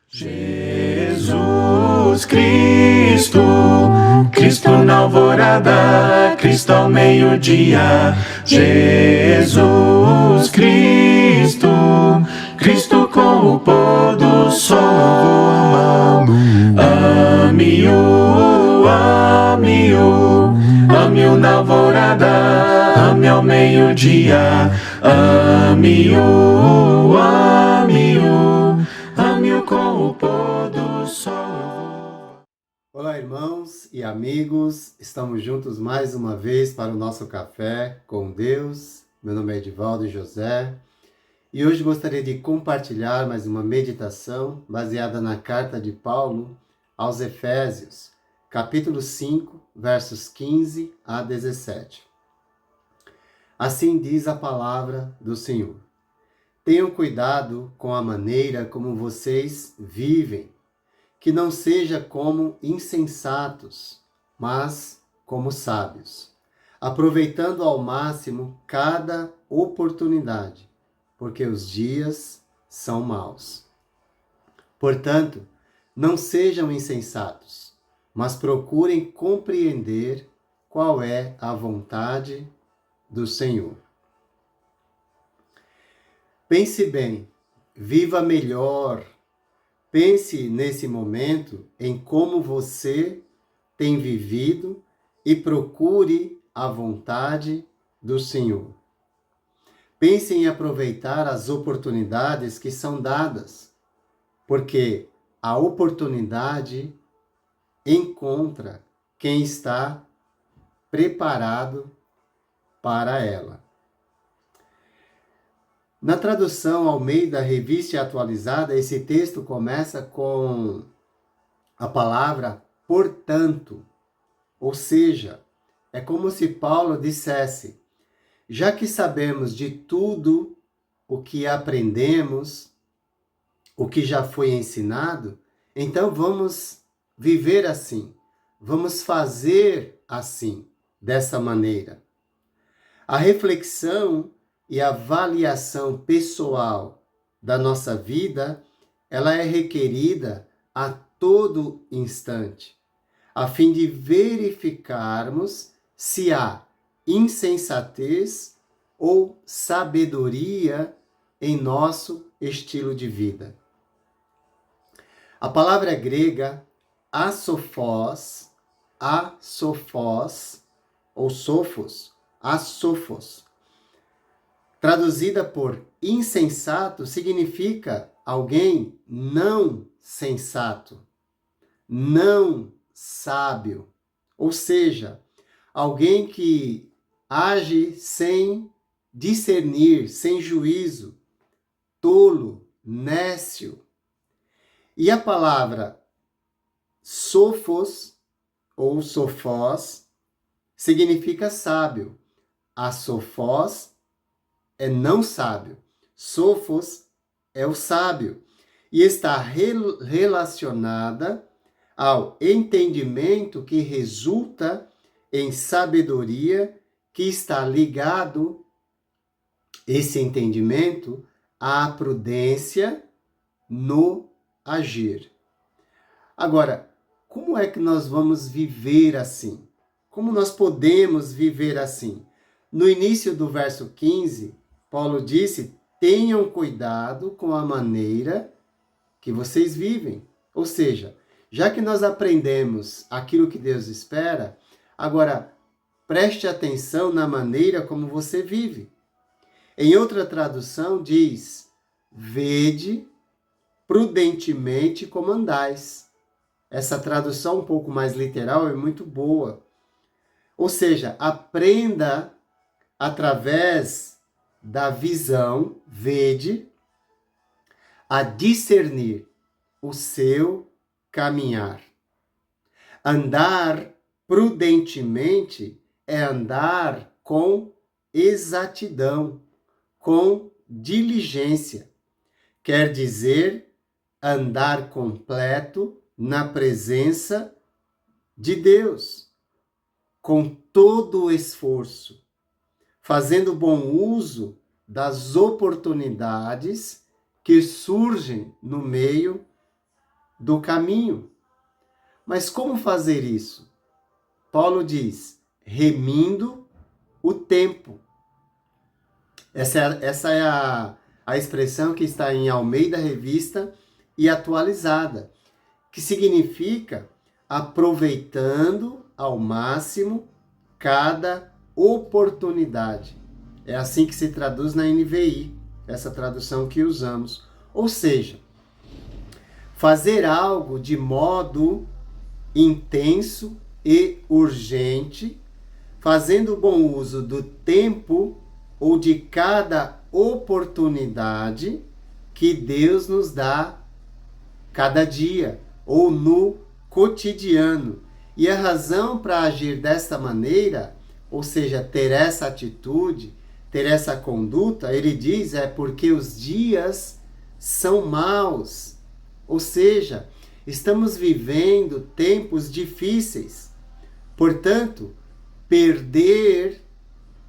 Jesus Cristo, Cristo na alvorada, Cristo ao meio-dia. Jesus Cristo, Cristo com o pôr do sol. Ame-o, ame-o, ame-o na alvorada, ame ao meio-dia. Ame-o, ame-o, ame-o com o pôr do sol. Olá, irmãos e amigos, estamos juntos mais uma vez para o nosso café com Deus. Meu nome é Edivaldo José e hoje gostaria de compartilhar mais uma meditação baseada na carta de Paulo aos Efésios, capítulo 5, versos 15 a 17. Assim diz a palavra do Senhor: tenham cuidado com a maneira como vocês vivem, que não seja como insensatos, mas como sábios, aproveitando ao máximo cada oportunidade, porque os dias são maus. Portanto, não sejam insensatos, mas procurem compreender qual é a vontade do Senhor. Pense bem, viva melhor. Pense nesse momento em como você tem vivido e procure a vontade do Senhor. Pense em aproveitar as oportunidades que são dadas, porque a oportunidade encontra quem está preparado para ela. Na tradução Almeida Revista Atualizada, esse texto começa com a palavra portanto, ou seja, é como se Paulo dissesse: já que sabemos de tudo o que aprendemos, o que já foi ensinado, então vamos viver assim, vamos fazer assim, dessa maneira. A reflexão e a avaliação pessoal da nossa vida, ela é requerida a todo instante, a fim de verificarmos se há insensatez ou sabedoria em nosso estilo de vida. A palavra grega asofos ou sophos, traduzida por insensato, significa alguém não sensato, não sábio, ou seja, alguém que age sem discernir, sem juízo, tolo, nécio. E a palavra sophos ou sophos significa sábio. A sophos é não sábio. Sophos é o sábio e está relacionada ao entendimento que resulta em sabedoria, que está ligado, esse entendimento, à prudência no agir. Agora, como é que nós vamos viver assim? Como nós podemos viver assim? No início do verso 15, Paulo disse: tenham cuidado com a maneira que vocês vivem. Ou seja, já que nós aprendemos aquilo que Deus espera, agora preste atenção na maneira como você vive. Em outra tradução diz: vede prudentemente como andais. Essa tradução um pouco mais literal é muito boa. Ou seja, aprenda através da visão, vede, a discernir o seu caminhar. Andar prudentemente é andar com exatidão, com diligência. Quer dizer, andar completo na presença de Deus, com todo o esforço, fazendo bom uso das oportunidades que surgem no meio do caminho. Mas como fazer isso? Paulo diz, remindo o tempo. Essa é a expressão que está em Almeida Revista e Atualizada, que significa aproveitando ao máximo cada oportunidade. É assim que se traduz na NVI, essa tradução que usamos. Ou seja, fazer algo de modo intenso e urgente, fazendo bom uso do tempo ou de cada oportunidade que Deus nos dá cada dia ou no cotidiano. E a razão para agir desta maneira, ou seja, ter essa atitude, ter essa conduta, ele diz, é porque os dias são maus. Ou seja, estamos vivendo tempos difíceis. Portanto, perder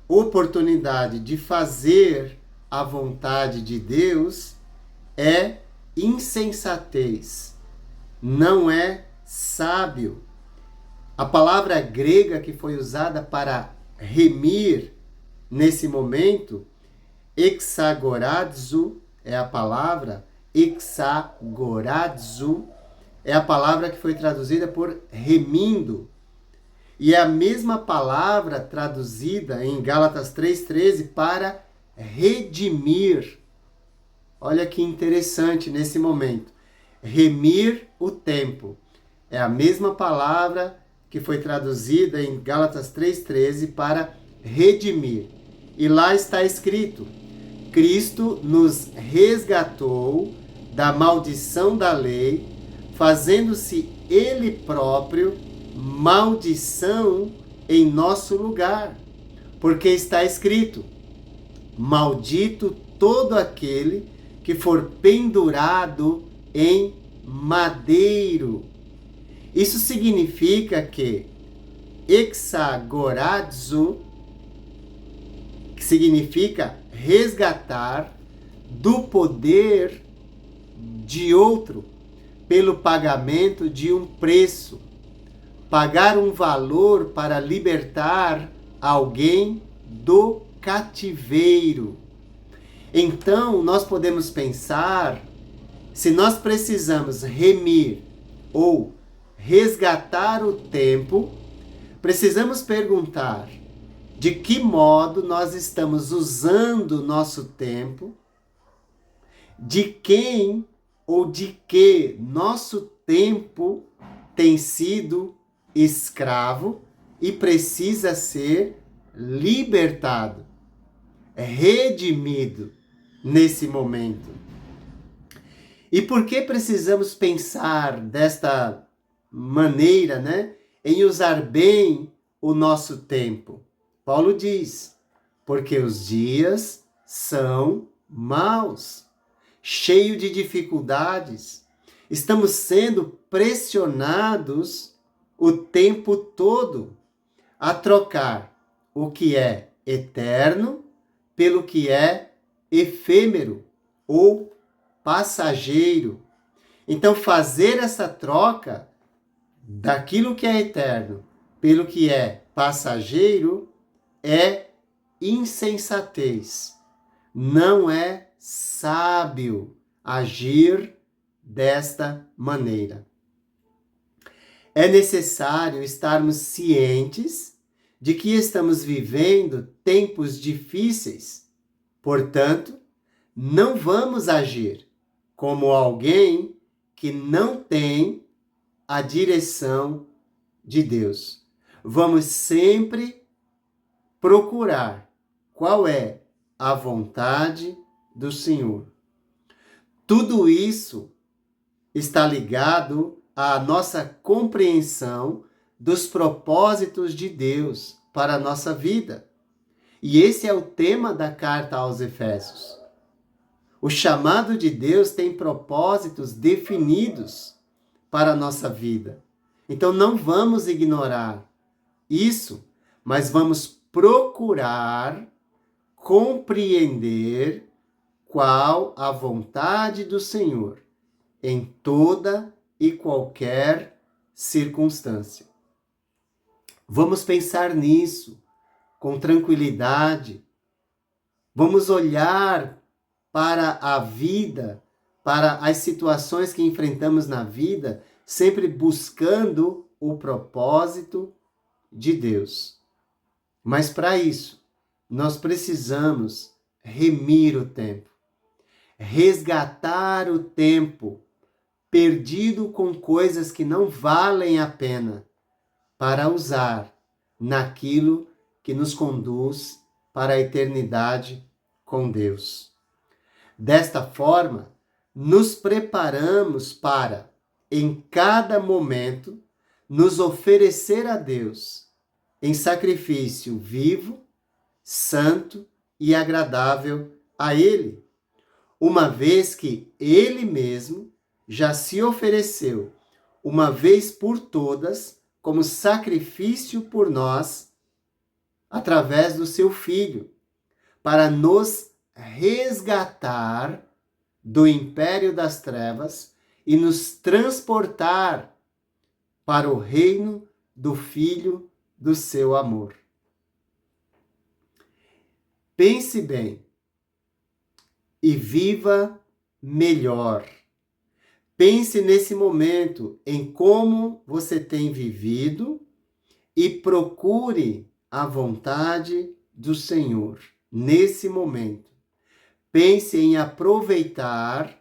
oportunidade de fazer a vontade de Deus é insensatez, não é sábio. A palavra grega que foi usada para remir nesse momento, exagoradzo, é a palavra, exagoradzo, é a palavra que foi traduzida por remindo. E é a mesma palavra traduzida em Gálatas 3,13 para redimir. Olha que interessante nesse momento. Remir o tempo. É a mesma palavra que foi traduzida em Gálatas 3,13 para redimir. E lá está escrito: Cristo nos resgatou da maldição da lei, fazendo-se Ele próprio maldição em nosso lugar. Porque está escrito: maldito todo aquele que for pendurado em madeiro. Isso significa que exagoradzo, que significa resgatar do poder de outro pelo pagamento de um preço. Pagar um valor para libertar alguém do cativeiro. Então, nós podemos pensar, se nós precisamos remir ou resgatar o tempo, precisamos perguntar de que modo nós estamos usando o nosso tempo, de quem ou de que nosso tempo tem sido escravo e precisa ser libertado, redimido nesse momento. E por que precisamos pensar desta maneira, em usar bem o nosso tempo? Paulo diz, porque os dias são maus, cheios de dificuldades, estamos sendo pressionados o tempo todo a trocar o que é eterno pelo que é efêmero ou passageiro. Então, fazer essa troca daquilo que é eterno pelo que é passageiro é insensatez. Não é sábio agir desta maneira. É necessário estarmos cientes de que estamos vivendo tempos difíceis. Portanto, não vamos agir como alguém que não tem a direção de Deus. Vamos sempre procurar qual é a vontade do Senhor. Tudo isso está ligado à nossa compreensão dos propósitos de Deus para a nossa vida. E esse é o tema da carta aos Efésios. O chamado de Deus tem propósitos definidos para a nossa vida. Então não vamos ignorar isso, mas vamos procurar compreender qual a vontade do Senhor em toda e qualquer circunstância. Vamos pensar nisso com tranquilidade. Vamos olhar para a vida, para as situações que enfrentamos na vida, sempre buscando o propósito de Deus. Mas para isso, nós precisamos remir o tempo, resgatar o tempo perdido com coisas que não valem a pena, para usar naquilo que nos conduz para a eternidade com Deus. Desta forma, nos preparamos para, em cada momento, nos oferecer a Deus em sacrifício vivo, santo e agradável a Ele, uma vez que Ele mesmo já se ofereceu, uma vez por todas, como sacrifício por nós, através do seu Filho, para nos resgatar do império das trevas e nos transportar para o reino do Filho do seu amor. Pense bem e viva melhor. Pense nesse momento em como você tem vivido e procure a vontade do Senhor nesse momento. Pense em aproveitar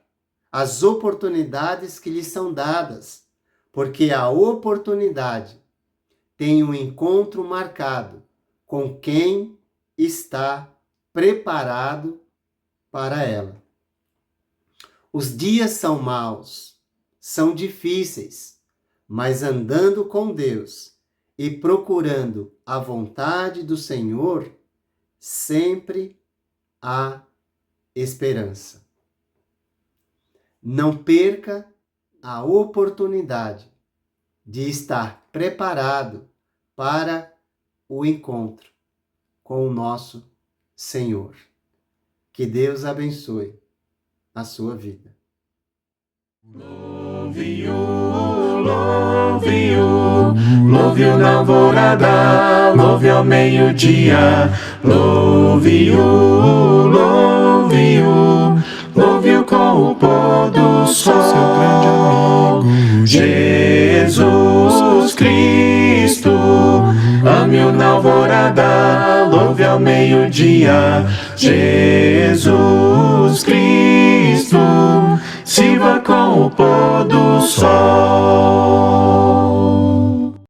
as oportunidades que lhe são dadas, porque a oportunidade tem um encontro marcado com quem está preparado para ela. Os dias são maus, são difíceis, mas andando com Deus e procurando a vontade do Senhor, sempre há esperança. Não perca a oportunidade de estar preparado para o encontro com o nosso Senhor. Que Deus abençoe a sua vida. Louve-o na alvorada, louve ao meio-dia, louve-o, louve-o com o pôr do sol, seu grande amigo, Jesus Cristo. Ame-o na alvorada, louve ao meio-dia, Jesus Cristo. Sirva com o pôr do sol.